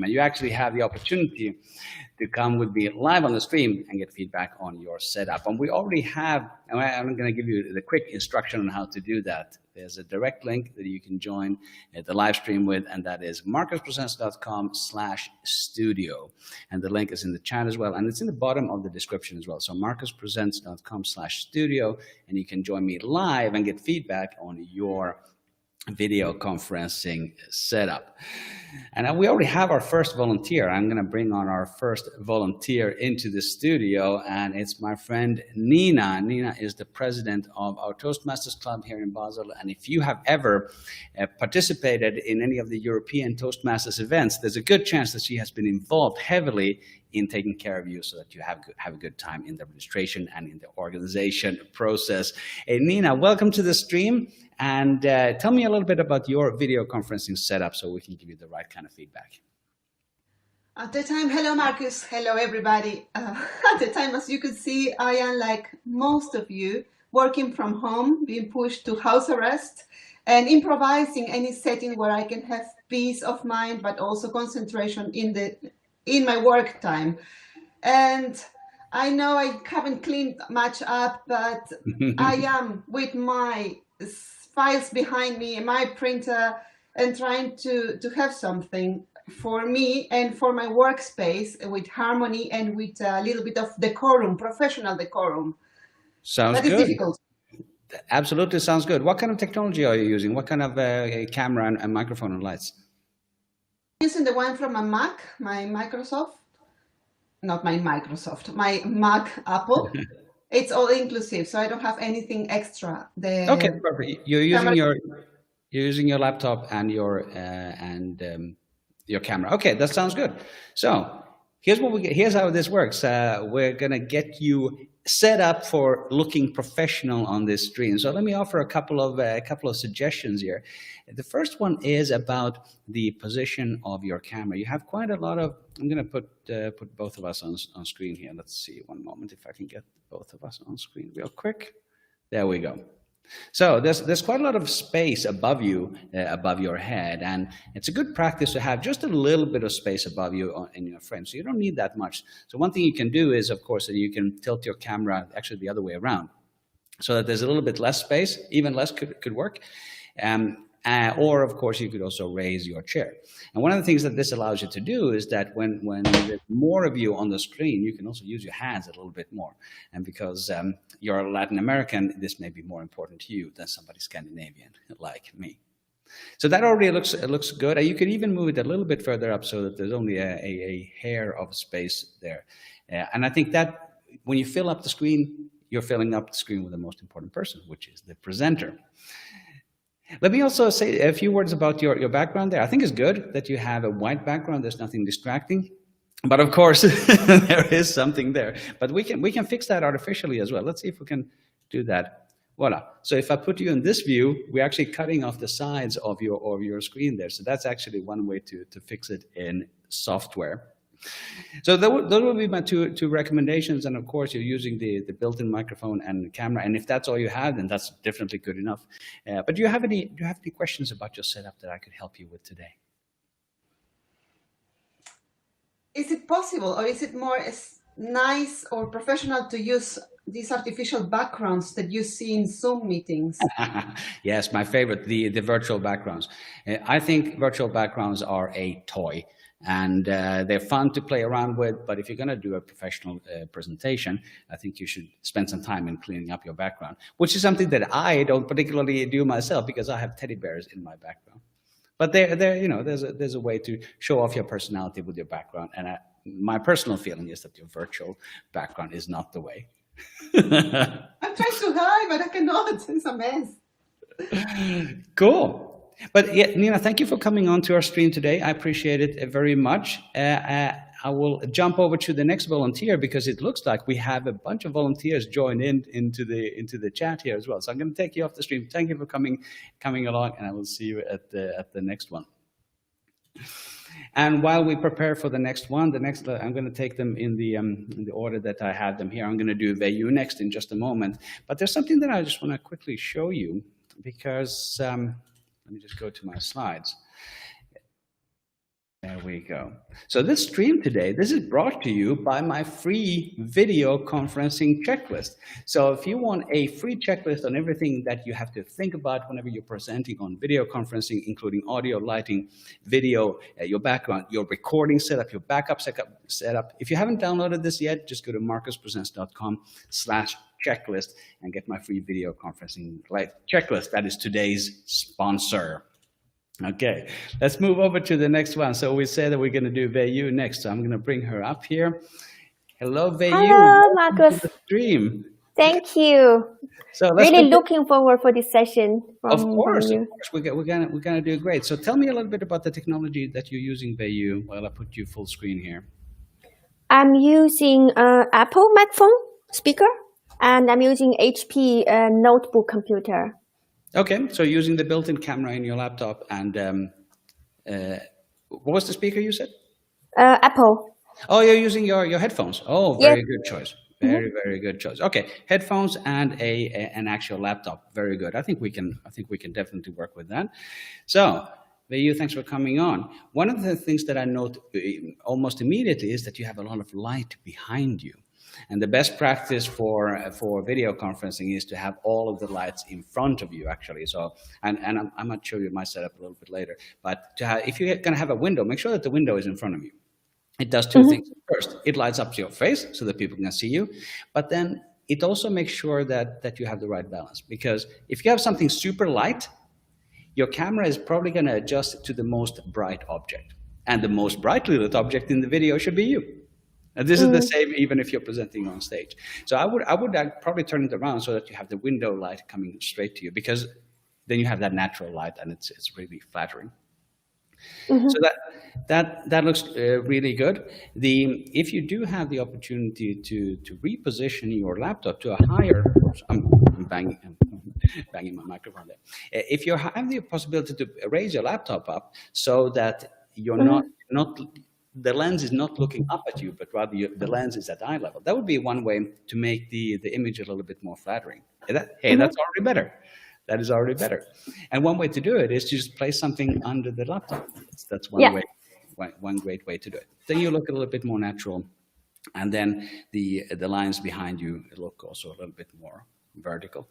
And you actually have the opportunity to come with me live on the stream and get feedback on your setup. And we already have, and I'm going to give you the quick instruction on how to do that. There's a direct link that you can join the live stream with, and that is markuspresents.com/studio. And the link is in the chat as well, and it's in the bottom of the description as well. So markuspresents.com/studio, and you can join me live and get feedback on your video conferencing setup. And we already have our first volunteer. I'm going to bring on our first volunteer into the studio, and it's my friend Nina. Nina is the president of our Toastmasters Club here in Basel. And if you have ever participated in any of the European Toastmasters events, there's a good chance that she has been involved heavily in taking care of you so that you have a good time in the registration and in the organization process. Hey, Nina, welcome to the stream. And tell me a little bit about your video conferencing setup so we can give you the right kind of feedback. At the time, hello Markus, hello everybody. At the time, as you could see, I am like most of you, working from home, being pushed to house arrest, and improvising any setting where I can have peace of mind, but also concentration in my work time. And I know I haven't cleaned much up, but I am with my files behind me, my printer, and trying to have something for me and for my workspace with harmony and with a little bit of decorum, professional decorum. Sounds good. That is difficult. Absolutely sounds good. What kind of technology are you using? What kind of camera and microphone and lights? I'm using the one from a Mac, my Microsoft, not my Microsoft, my Mac Apple. It's all inclusive, so I don't have anything extra. Okay, perfect. You're using your laptop and your camera. Okay, that sounds good. So here's how this works. We're gonna get you set up for looking professional on this stream. So let me offer a couple of suggestions here. The first one is about the position of your camera. You have quite a lot of. I'm going to put both of us on screen here. Let's see, one moment if I can get both of us on screen real quick. There we go. So there's quite a lot of space above you, above your head, and it's a good practice to have just a little bit of space above you in your frame. So you don't need that much. So one thing you can do is, of course, that you can tilt your camera actually the other way around, so that there's a little bit less space. Even less could work. Or, of course, you could also raise your chair. And one of the things that this allows you to do is that when there's more of you on the screen, you can also use your hands a little bit more. And because you're Latin American, this may be more important to you than somebody Scandinavian like me. So that already looks good. You can even move it a little bit further up so that there's only a hair of space there. And I think that when you fill up the screen, you're filling up the screen with the most important person, which is the presenter. Let me also say a few words about your background there. I think it's good that you have a white background. There's nothing distracting. But of course, there is something there. But we can fix that artificially as well. Let's see if we can do that. Voila. So if I put you in this view, we're actually cutting off the sides of your screen there. So that's actually one way to fix it in software. So those would be my two recommendations. And of course, you're using the built-in microphone and camera. And if that's all you have, then that's definitely good enough. But do you have any questions about your setup that I could help you with today? Is it possible, or is it more nice or professional to use these artificial backgrounds that you see in Zoom meetings? Yes, my favorite, the virtual backgrounds. I think virtual backgrounds are a toy. And they're fun to play around with, but if you're going to do a professional presentation, I think you should spend some time in cleaning up your background, which is something that I don't particularly do myself because I have teddy bears in my background. But there's a way to show off your personality with your background, and my personal feeling is that your virtual background is not the way. I'm trying to hide, but I cannot. It's a mess. Cool. But yeah, Nina, thank you for coming on to our stream today. I appreciate it very much. I will jump over to the next volunteer because it looks like we have a bunch of volunteers join into the chat here as well. So I'm going to take you off the stream. Thank you for coming along, and I will see you at the next one. And while we prepare for the next one, I'm going to take them in the order that I have them here. I'm going to do VU next in just a moment. But there's something that I just want to quickly show you because let me just go to my slides. There we go. So this stream today, this is brought to you by my free video conferencing checklist. So if you want a free checklist on everything that you have to think about whenever you're presenting on video conferencing, including audio, lighting, video, your background, your recording setup, your backup setup. If you haven't downloaded this yet, just go to markuspresents.com/checklist and get my free video conferencing checklist. That is today's sponsor. Okay, let's move over to the next one. So we said that we're going to do Veiyu next. So I'm going to bring her up here. Hello, Veiyu. Hello, Markus. Stream. Thank you. So really looking forward for this session. Of course, we're gonna do great. So tell me a little bit about the technology that you're using, Veiyu, while I put you full screen here. I'm using Apple microphone speaker, and I'm using HP notebook computer. Okay, so using the built-in camera in your laptop, and what was the speaker you said? Apple. Oh, you're using your headphones. Oh, very good choice. Very good choice. Okay, headphones and an actual laptop. Very good. I think we can definitely work with that. So, Veiyu, thanks for coming on. One of the things that I note almost immediately is that you have a lot of light behind you. And the best practice for video conferencing is to have all of the lights in front of you, actually. So, and I might show you my setup a little bit later. But if you're going to have a window, make sure that the window is in front of you. It does two things. First, it lights up your face so that people can see you. But then it also makes sure that you have the right balance. Because if you have something super light, your camera is probably going to adjust to the most bright object. And the most brightly lit object in the video should be you. And this is the same even if you're presenting on stage. So I would probably turn it around so that you have the window light coming straight to you, because then you have that natural light and it's really flattering. So that looks really good. If you do have the opportunity to reposition your laptop to a higher, I'm banging my microphone there. If you have the possibility to raise your laptop up so that you're not the lens is not looking up at you, but rather the lens is at eye level. That would be one way to make the image a little bit more flattering. That's already better. That is already better. And one way to do it is to just place something under the laptop. That's one way, one great way to do it. Then you look a little bit more natural, and then the lines behind you look also a little bit more vertical.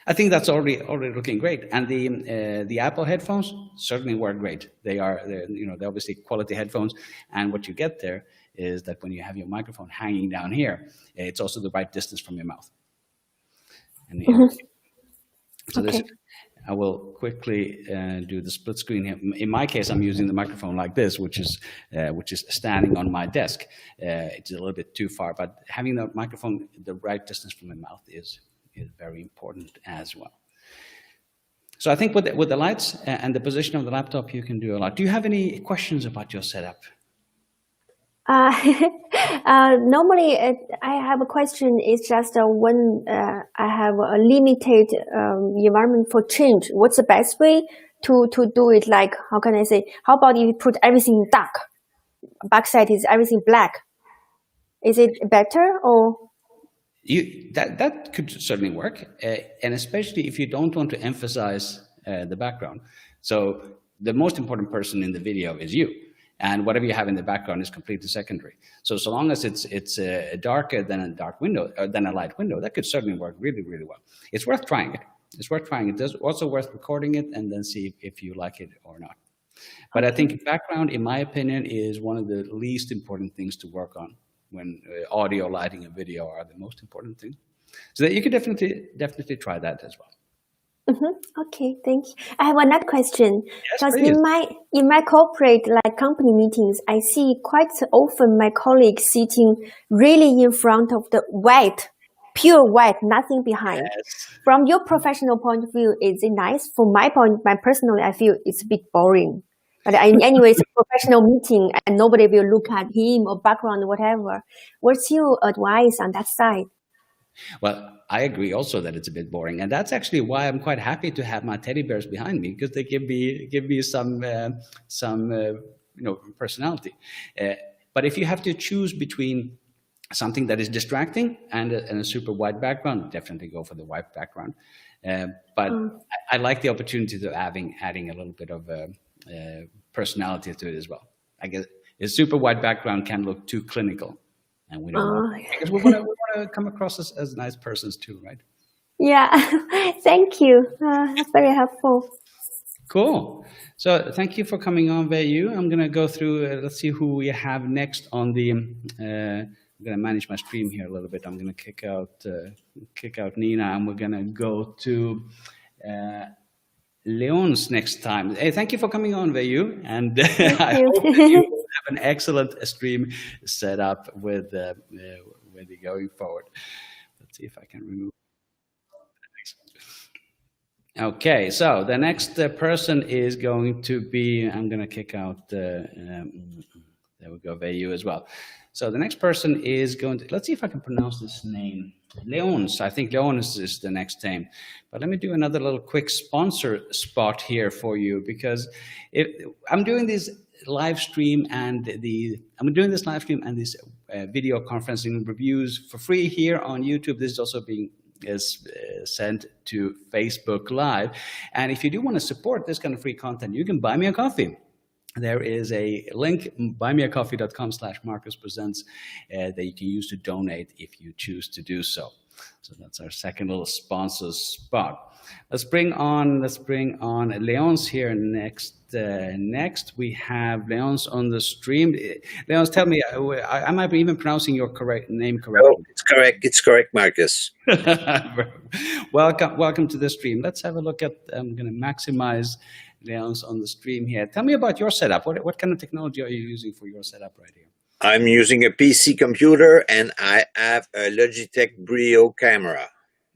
I think that's already looking great. And the Apple headphones certainly work great. They're obviously quality headphones. And what you get there is that when you have your microphone hanging down here, it's also the right distance from your mouth. And so I will quickly do the split screen here. In my case, I'm using the microphone like this, which is standing on my desk. It's a little bit too far, but having the microphone the right distance from my mouth is very important as well. So I think with the lights and the position of the laptop, you can do a lot. Do you have any questions about your setup? Normally, I have a question. It's just when I have a limited environment for change. What's the best way to do it? Like, how can I say? How about if you put everything dark? Backside is everything black. Is it better or? That could certainly work, and especially if you don't want to emphasize the background. So the most important person in the video is you, and whatever you have in the background is completely secondary. So long as it's darker than a dark window, than a light window, that could certainly work really, really well. It's worth trying it. It's worth trying it. It's also worth recording it and then see if you like it or not. But I think background, in my opinion, is one of the least important things to work on when audio, lighting, and video are the most important things. So that you could definitely try that as well. Okay, thank you. I have another question. Yes, because please. in my corporate company meetings, I see quite often my colleagues sitting really in front of the white, pure white, nothing behind. Yes. From your professional point of view, is it nice? From my personally, I feel it's a bit boring. But anyway, it's a professional meeting and nobody will look at him or background or whatever. What's your advice on that side? Well, I agree also that it's a bit boring. And that's actually why I'm quite happy to have my teddy bears behind me, because they give me some personality. But if you have to choose between something that is distracting and a super white background, definitely go for the white background. But I like the opportunity of adding a little bit of personality to it as well. I guess a super white background can look too clinical, and we don't want because we want to come across as nice persons too, right? Yeah, thank you. That's very helpful. Cool. So thank you for coming on, Vayu. I'm going to go through, let's see who we have next on the, I'm going to manage my stream here a little bit. I'm going to kick out Nina, and we're going to go to Leon's next time. Hey, thank you for coming on, Vayu. And I hope that you have an excellent stream set up with you going forward. Let's see if I can remove. Okay, so the next person is going to be, I'm going to kick out, there we go, Vayu as well. So the next person is going to, let's see if I can pronounce this name. Leons, I think Leons is the next name. But let me do another little quick sponsor spot here for you, because I'm doing this live stream and these video conferencing reviews for free here on YouTube. This is also being sent to Facebook Live. And if you do want to support this kind of free content, you can buy me a coffee. There is a link, buymeacoffee.com/MarkusPresents, that you can use to donate if you choose to do so. So that's our second little sponsor spot. Let's bring on Leons here next. Next, we have Leons on the stream. Leons, tell me, I might be even pronouncing your name correctly. No, it's correct. It's correct, Markus. Welcome to the stream. Let's have a look at. I'm going to maximize Leons on the stream here. Tell me about your setup. What kind of technology are you using for your setup right here? I'm using a PC computer, and I have a Logitech Brio camera.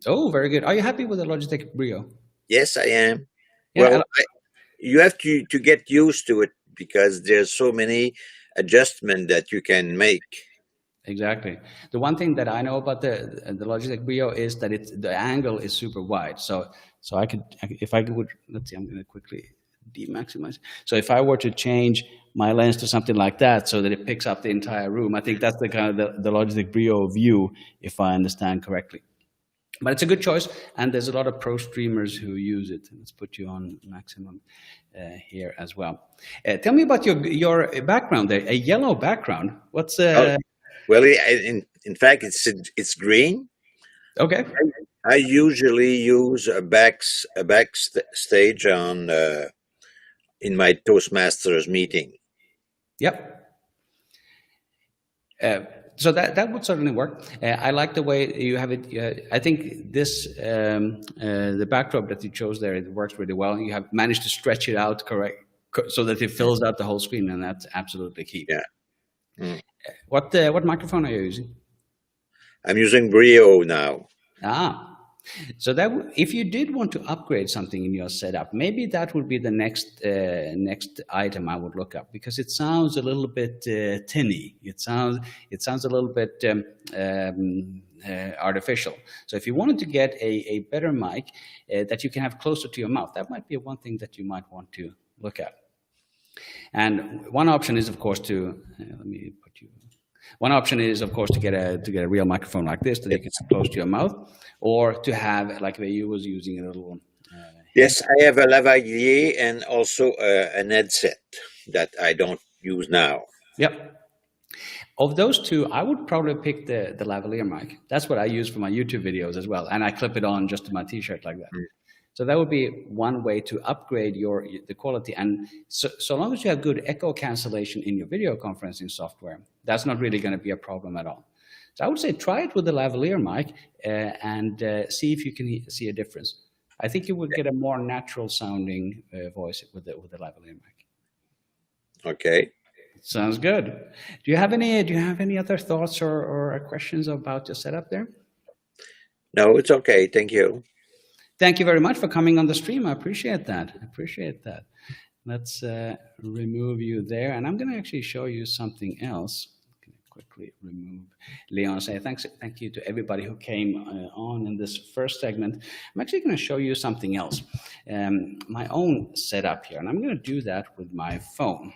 Oh, very good. Are you happy with the Logitech Brio? Yes, I am. Yeah, well, you have to get used to it, because there's so many adjustments that you can make. Exactly. The one thing that I know about the Logitech Brio is that the angle is super wide. So if I would, let's see, I'm going to quickly demaximize. So if I were to change my lens to something like that, so that it picks up the entire room, I think that's the kind of the Logitech Brio view, if I understand correctly. But it's a good choice, and there's a lot of pro streamers who use it. Let's put you on maximum here as well. Tell me about your background there. A yellow background. What's Well, in fact, it's green. Okay. I usually use a backstage on in my Toastmasters meeting. Yep. So that would certainly work. I like the way you have it. I think this the backdrop that you chose there, it works really well. You have managed to stretch it out correct so that it fills out the whole screen, and that's absolutely key. Yeah. Mm. What microphone are you using? I'm using Brio now. So that if you did want to upgrade something in your setup, maybe that would be the next item I would look up, because it sounds a little bit tinny. It sounds a little bit artificial. So if you wanted to get a better mic that you can have closer to your mouth, that might be one thing that you might want to look at. And one option is, of course, to One option is, of course, to get a real microphone like this that you can sit close to your mouth, or to have, like you was using, a little. Yes, I have a lavalier and also an headset that I don't use now. Yep. Of those two, I would probably pick the lavalier mic. That's what I use for my YouTube videos as well, and I clip it on just to my T-shirt like that. Mm. So that would be one way to upgrade the quality. And so long as you have good echo cancellation in your video conferencing software, that's not really going to be a problem at all. So I would say try it with the lavalier mic and see if you can see a difference. I think you would get a more natural sounding voice with the lavalier mic. Okay. Sounds good. Do you have any other thoughts or questions about your setup there? No, it's okay. Thank you. Thank you very much for coming on the stream. I appreciate that. Let's remove you there. And I'm going to actually show you something else. I'm going to quickly remove Leon. Thank you to everybody who came on in this first segment. I'm actually going to show you something else. My own setup here. And I'm going to do that with my phone.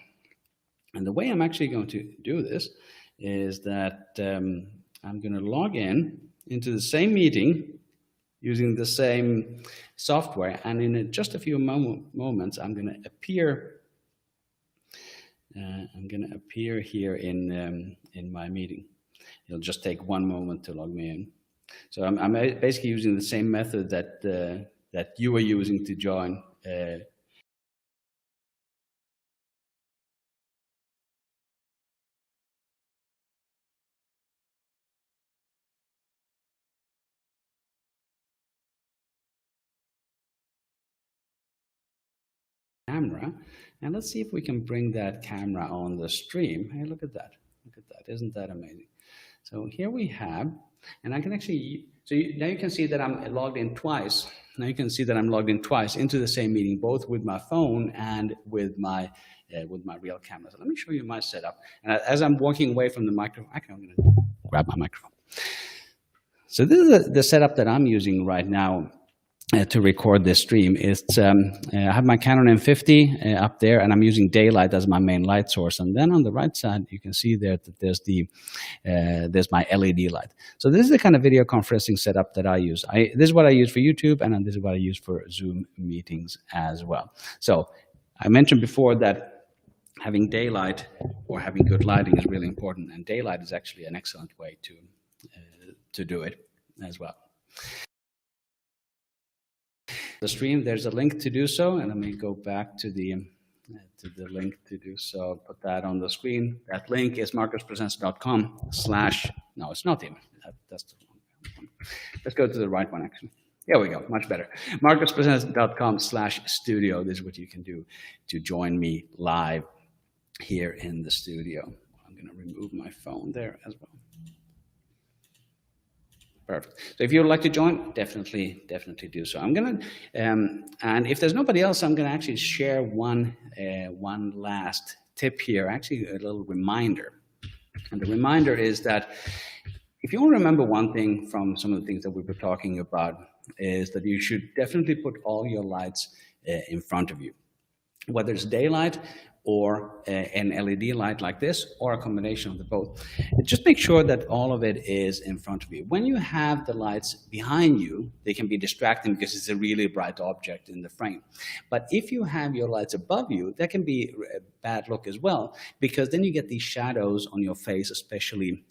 And the way I'm actually going to do this is that I'm going to log into the same meeting using the same software, and in just a few moments, I'm going to appear I'm going to appear here in my meeting. It'll just take one moment to log me in. So I'm basically using the same method that that you were using to join. Camera, and let's see if we can bring that camera on the stream. Hey, look at that. Look at that. Isn't that amazing? So here we have, and I can actually, now you can see that I'm logged in twice. Now you can see that I'm logged in twice into the same meeting, both with my phone and with my real camera. So let me show you my setup. And as I'm walking away from the microphone, I'm going to grab my microphone. So this is the setup that I'm using right now to record this stream. It's I have my Canon M50 up there, and I'm using daylight as my main light source. And then on the right side, you can see there that there's my LED light. So this is the kind of video conferencing setup that I use. This is what I use for YouTube, and this is what I use for Zoom meetings as well. So I mentioned before that having daylight or having good lighting is really important, and daylight is actually an excellent way to do it as well. The stream, there's a link to do so, and let me go back to the link to do so. Put that on the screen. That link is markuspresents.com/ no, it's not even. That's the wrong one. Let's go to the right one, actually. There we go, much better. markuspresents.com/studio. This is what you can do to join me live here in the studio. I'm going to remove my phone there as well. Perfect. So if you would like to join, definitely do so. I'm gonna, and if there's nobody else, I'm gonna actually share one last tip here, actually a little reminder. And the reminder is that if you want to remember one thing from some of the things that we were talking about, is that you should definitely put all your lights in front of you, whether it's daylight or an LED light like this, or a combination of the both. Just make sure that all of it is in front of you. When you have the lights behind you, they can be distracting because it's a really bright object in the frame. But if you have your lights above you, that can be a bad look as well, because then you get these shadows on your face, especially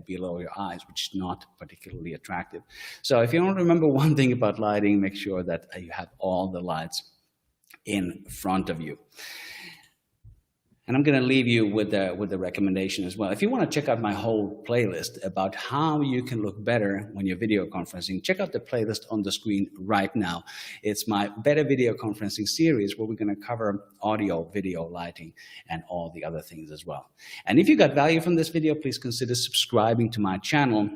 below your eyes, which is not particularly attractive. So if you don't remember one thing about lighting, make sure that you have all the lights in front of you. And I'm going to leave you with the recommendation as well. If you want to check out my whole playlist about how you can look better when you're video conferencing, check out the playlist on the screen right now. It's my Better Video Conferencing series, where we're going to cover audio, video, lighting, and all the other things as well. And if you got value from this video, please consider subscribing to my channel